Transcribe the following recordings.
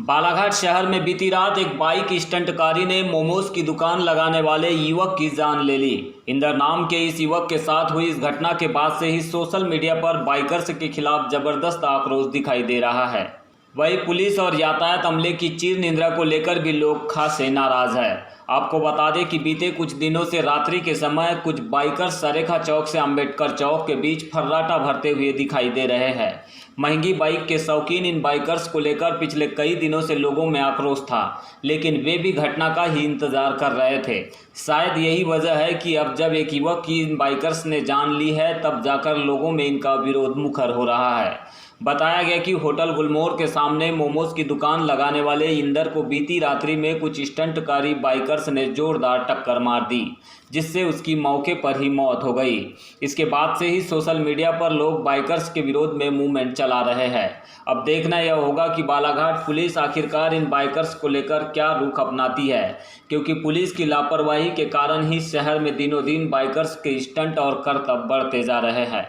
बालाघाट शहर में बीती रात एक बाइक स्टंटकारी ने मोमोज की दुकान लगाने वाले युवक की जान ले ली। इंदर नाम के इस युवक के साथ हुई इस घटना के बाद से ही सोशल मीडिया पर बाइकर्स के खिलाफ जबरदस्त आक्रोश दिखाई दे रहा है। वहीं पुलिस और यातायात अमले की चीर निंदा को लेकर भी लोग खासे नाराज है। आपको बता दें कि बीते कुछ दिनों से रात्रि के समय कुछ बाइकर्स सरेखा चौक से अंबेडकर चौक के बीच फर्राटा भरते हुए दिखाई दे रहे हैं। महंगी बाइक के शौकीन इन बाइकर्स को लेकर पिछले कई दिनों से लोगों में आक्रोश था, लेकिन वे भी घटना का ही इंतजार कर रहे थे। शायद यही वजह है कि अब जब एक युवक की इन बाइकर्स ने जान ली है, तब जाकर लोगों में इनका विरोध मुखर हो रहा है। बताया गया कि होटल गुलमोहर के सामने मोमोज की दुकान लगाने वाले इंदर को बीती रात्रि में कुछ स्टंटकारी बाइकर्स ने जोरदार टक्कर मार दी, जिससे उसकी मौके पर ही मौत हो गई। इसके बाद से ही सोशल मीडिया पर लोग बाइकर्स के विरोध में मूवमेंट चला रहे हैं। अब देखना यह होगा कि बालाघाट पुलिस आखिरकार इन बाइकर्स को लेकर क्या रुख अपनाती है, क्योंकि पुलिस की लापरवाही के कारण ही शहर में दिनों दिन बाइकर्स के स्टंट और करतब बढ़ते जा रहे हैं।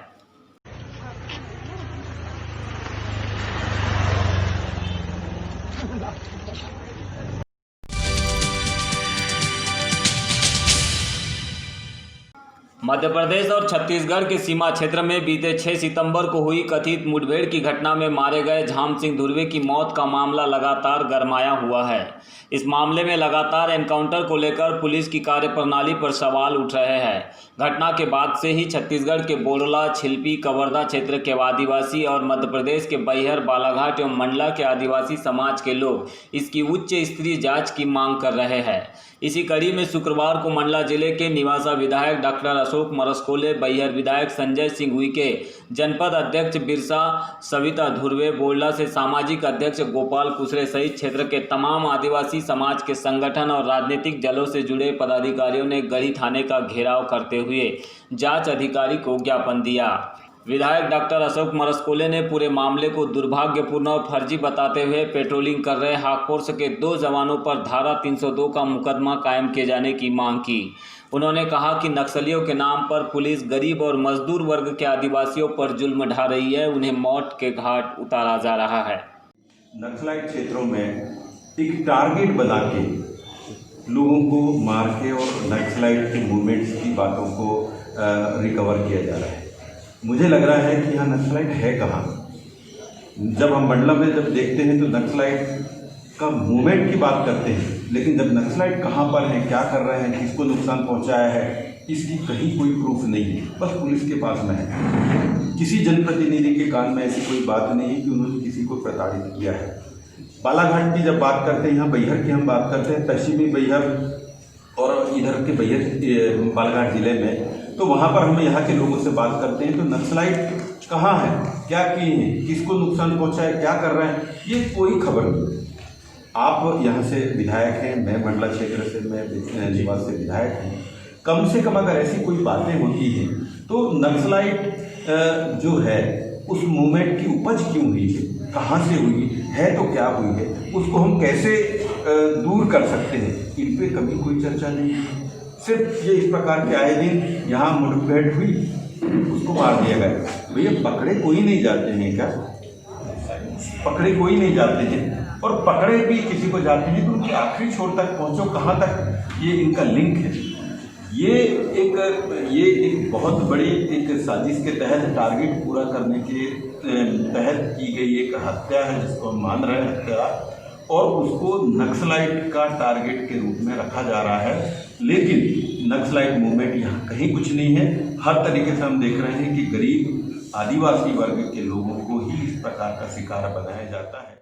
मध्य प्रदेश और छत्तीसगढ़ के सीमा क्षेत्र में बीते 6 सितंबर को हुई कथित मुठभेड़ की घटना में मारे गए झाम सिंह धुर्वे की मौत का मामला लगातार गरमाया हुआ है। इस मामले में लगातार एनकाउंटर को लेकर पुलिस की कार्यप्रणाली पर सवाल उठ रहे हैं। घटना के बाद से ही छत्तीसगढ़ के बोडला, छिल्पी, कवर्धा क्षेत्र के आदिवासी और मध्य प्रदेश के बैहर, बालाघाट एवं मंडला के आदिवासी समाज के लोग इसकी उच्च स्तरीय जांच की मांग कर रहे हैं। इसी कड़ी में शुक्रवार को मंडला जिले के निवासा विधायक डॉक्टर अशोक मरसकोले, बैहर विधायक संजय सिंह उइके, जनपद अध्यक्ष बिरसा सविता धुर्वे, बोडला से सामाजिक अध्यक्ष गोपाल कुसरे सहित क्षेत्र के तमाम आदिवासी समाज के संगठन और राजनीतिक दलों से जुड़े पदाधिकारियों ने गढ़ी थाने का घेराव करते हुए जांच अधिकारी को ज्ञापन दिया। विधायक डॉक्टर अशोक मरसकोले ने पूरे मामले को दुर्भाग्यपूर्ण और फर्जी बताते हुए पेट्रोलिंग कर रहे हाकफोर्स के 2 जवानों पर धारा 302 का मुकदमा कायम किए जाने की मांग की। उन्होंने कहा कि नक्सलियों के नाम पर पुलिस गरीब और मजदूर वर्ग के आदिवासियों पर जुल्म ढा रही है, उन्हें मौत के घाट उतारा जा रहा है। नक्सलाइट क्षेत्रों में एक टारगेट बना के लोगों को मार के और नक्सलाइट के मूवमेंट्स की बातों को रिकवर किया जा रहा है। मुझे लग रहा है कि यहाँ नक्सलाइट है कहाँ। जब हम मंडला में देखते हैं तो नक्सलाइट का मूवमेंट की बात करते हैं, लेकिन जब नक्सलाइट कहाँ पर हैं, क्या कर रहे हैं, किसको नुकसान पहुँचाया है, इसकी कहीं कोई प्रूफ नहीं है, बस पुलिस के पास में है। किसी जनप्रतिनिधि के कान में ऐसी कोई बात नहीं है कि उन्होंने किसी को प्रताड़ित किया है। बालाघाट की जब बात करते हैं, यहाँ बैहर की हम बात करते हैं, पश्चिमी बैहर और इधर के बैहर बालाघाट ज़िले में, तो वहाँ पर हम यहाँ के लोगों से बात करते हैं तो नक्सलाइट कहाँ है, क्या किए हैं, किसको नुकसान पहुँचा है, क्या कर रहे हैं, ये कोई खबर नहीं। आप यहाँ से विधायक हैं, मैं मंडला क्षेत्र से, मैं निवास से विधायक हूँ। कम से कम अगर ऐसी कोई बातें होती हैं तो नक्सलाइट जो है उस मूवमेंट की उपज क्यों हुई है, कहाँ से हुई है, तो क्या हुई है, उसको हम कैसे दूर कर सकते हैं, इन पर कभी कोई चर्चा नहीं है। सिर्फ ये इस प्रकार के आए दिन यहाँ मुठभेड़ हुई, उसको मार दिया गया। भैया पकड़े कोई नहीं जाते हैं क्या? पकड़े कोई नहीं जाते हैं, और पकड़े भी किसी को जाते हैं तो उनकी आखिरी छोर तक पहुँचो, कहाँ तक ये इनका लिंक है। ये एक बहुत बड़ी एक साजिश के तहत टारगेट पूरा करने के तहत की गई एक हत्या है, जिसको हम मान रहे हैं हत्या, और उसको नक्सलाइट का टारगेट के रूप में रखा जा रहा है। लेकिन नक्सलाइट मूवमेंट यहाँ कहीं कुछ नहीं है। हर तरीके से हम देख रहे हैं कि गरीब आदिवासी वर्ग के लोगों को ही इस प्रकार का शिकार बनाया जाता है।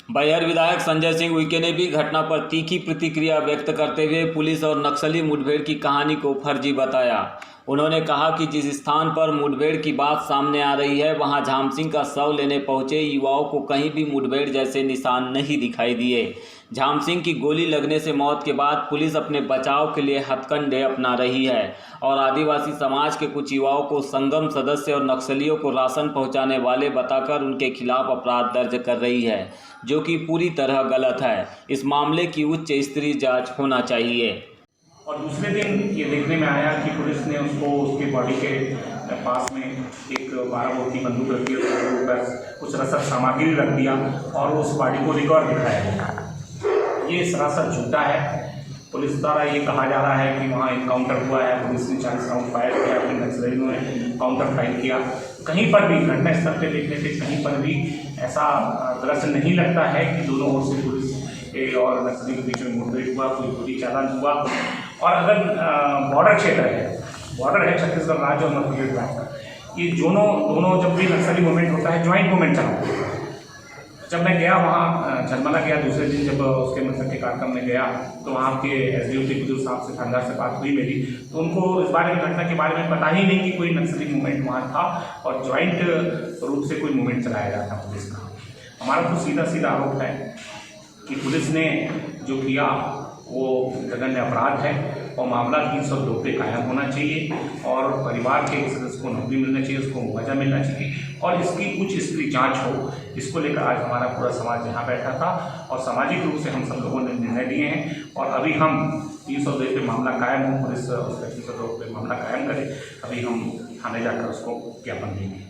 बैहर विधायक संजय सिंह उइके ने भी घटना पर तीखी प्रतिक्रिया व्यक्त करते हुए पुलिस और नक्सली मुठभेड़ की कहानी को फर्जी बताया। उन्होंने कहा कि जिस स्थान पर मुठभेड़ की बात सामने आ रही है, वहां झाम सिंह का शव लेने पहुंचे युवाओं को कहीं भी मुठभेड़ जैसे निशान नहीं दिखाई दिए। झाम सिंह की गोली लगने से मौत के बाद पुलिस अपने बचाव के लिए हथकंडे अपना रही है और आदिवासी समाज के कुछ युवाओं को संगम सदस्य और नक्सलियों को राशन पहुंचाने वाले बताकर उनके खिलाफ अपराध दर्ज कर रही है, जो कि पूरी तरह गलत है। इस मामले की उच्च स्तरीय जांच होना चाहिए। और दूसरे दिन ये देखने में आया कि पुलिस ने उसको उसके बॉडी के पास में एक 12 बोर की बंदूक रखी है, उसके ऊपर कुछ रसद सामग्री रख दिया और उस बॉडी को रिकॉर्ड दिखाया गया। ये सरासर झूठा है। पुलिस द्वारा ये कहा जा रहा है कि वहाँ इनकाउंटर हुआ है, पुलिस ने 40 राउंड फायर किया, फिर नक्सलियों ने काउंटर फायर किया। कहीं पर भी घटना स्थल पर देखने से कहीं पर भी ऐसा दृश्य नहीं लगता है कि दोनों ओर से पुलिस और नक्सली के बीच में मुठभेड़ हुआ, कोई गोली चालान हुआ। और अगर बॉर्डर क्षेत्र है, बॉर्डर है छत्तीसगढ़ राज्य और मध्य प्रदेश राज्य का, ये दोनों जब भी नक्सली मूवमेंट होता है ज्वाइंट मूवमेंट चलाते हैं। जब मैं गया वहाँ झलमला गया, दूसरे दिन जब उसके मतलब के कार्यक्रम में गया तो वहाँ के एसडीओ टिकुदुर साहब से थानेदार से बात हुई मेरी, तो उनको इस बारे में घटना के बारे में पता ही नहीं कि कोई नक्सली मूवमेंट वहाँ था और ज्वाइंट रूप से कोई मूवमेंट चलाया जाता पुलिस का। हमारा तो सीधा आरोप है कि पुलिस ने जो किया वो जघन्य अपराध है और मामला 302 पे कायम होना चाहिए और परिवार के एक सदस्य को नौकरी मिलना चाहिए, उसको मुआवजा मिलना चाहिए और इसकी उच्च स्तरीय जांच हो। इसको लेकर आज हमारा पूरा समाज यहाँ बैठा था और सामाजिक रूप से हम सब लोगों ने निर्णय लिए हैं और अभी हम 302 पे मामला कायम हो, पुलिस उसका 302 पे मामला कायम करे, अभी हम थाने जाकर उसको ज्ञापन देंगे।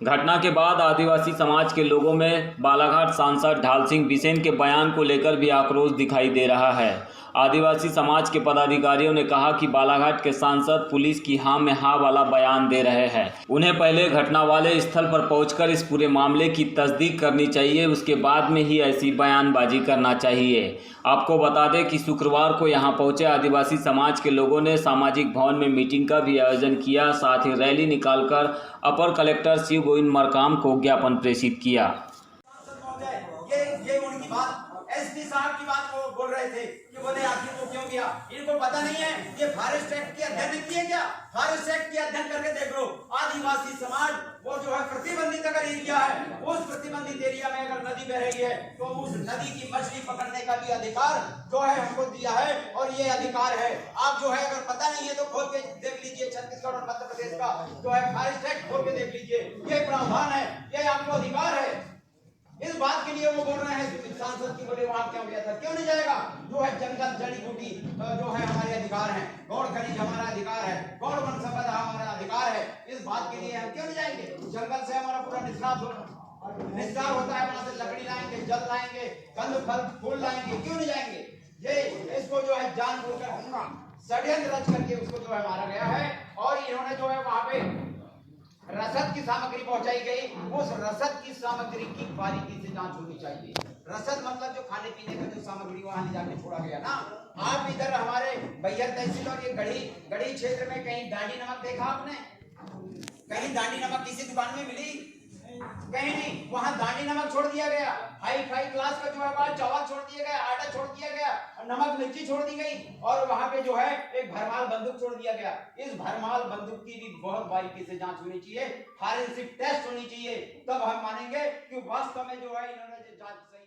घटना के बाद आदिवासी समाज के लोगों में बालाघाट सांसद ढाल सिंह बिसेन के बयान को लेकर भी आक्रोश दिखाई दे रहा है। आदिवासी समाज के पदाधिकारियों ने कहा कि बालाघाट के सांसद पुलिस की हाँ में हाँ वाला बयान दे रहे हैं। उन्हें पहले घटना वाले स्थल पर पहुंचकर इस पूरे मामले की तस्दीक करनी चाहिए, उसके बाद में ही ऐसी बयानबाजी करना चाहिए। आपको बता दें कि शुक्रवार को यहां पहुंचे आदिवासी समाज के लोगों ने सामाजिक भवन में मीटिंग का भी आयोजन किया, साथ ही रैली निकालकर अपर कलेक्टर शिव गोविंद मरकाम को ज्ञापन प्रेषित किया। ये उनकी बात एसपी साहब की बात वो बोल रहे थे कि बोले आखिर वो क्यों किया, इनको पता नहीं है ये फॉरेस्ट एक्ट की अध्ययन किए क्या? फॉरेस्ट एक्ट की अध्ययन करके देख लो। आदिवासी समाज वो जो है प्रतिबंधित अगर एरिया है, उस प्रतिबंधित एरिया में अगर नदी बह रही है तो उस नदी की मछली पकड़ने का भी अधिकार जो है हमको दिया है और ये अधिकार है। आप जो है अगर पता नहीं है तो खोल के देख लीजिए, छत्तीसगढ़ और मध्य प्रदेश का जो है फॉरेस्ट एक्ट खोल के देख लीजिए, ये प्रावधान है, ये आपको अधिकार है। इस बात के लिए वो बोल रहे हैं सांसद की बोले वहां क्यों गया था, क्यों नहीं जाएगा? जो है जंगल जड़ी बूटी जो है हमारे अधिकार है, गौड़ खनिज हमारा अधिकार है, गौड़ वन संपदा हमारा अधिकार है। इस बात के लिए हम क्यों नहीं जाएंगे? जंगल से हमारा पूरा निस्तार होता है, वहां से लकड़ी लाएंगे, जल लाएंगे, कंद फल फूल लाएंगे, क्यों नहीं जाएंगे? ये इसको जो है जानबूझकर षड्यंत्र रच करके उसको जो है मारा गया है और इन्होंने जो है वहां पे रसद की सामग्री पहुंचाई गई। उस रसद की सामग्री की बारीकी से जांच होनी चाहिए। रसद मतलब जो खाने पीने का जो सामग्री वहां ले जाके छोड़ा गया ना। आप इधर हमारे बैहर तहसील और ये गढ़ी क्षेत्र में कहीं दांडी नमक देखा आपने? कहीं दांडी नमक किसी दुकान में मिली? कहीं नहीं। वहां दांडी नमक छोड़ दिया गया, हाई क्लास का जो है चावल छोड़ दिया गया, आटा छोड़ दिया गया, नमक मिर्ची छोड़ दी गई और वहां पे जो है एक भरमाल बंदूक छोड़ दिया गया। इस भरमाल बंदूक की भी बहुत बारीकी से जांच होनी चाहिए, फॉरेंसिक टेस्ट होनी चाहिए, तब हम मानेंगे कि वास्तव में जो है इन्होंने जांच सही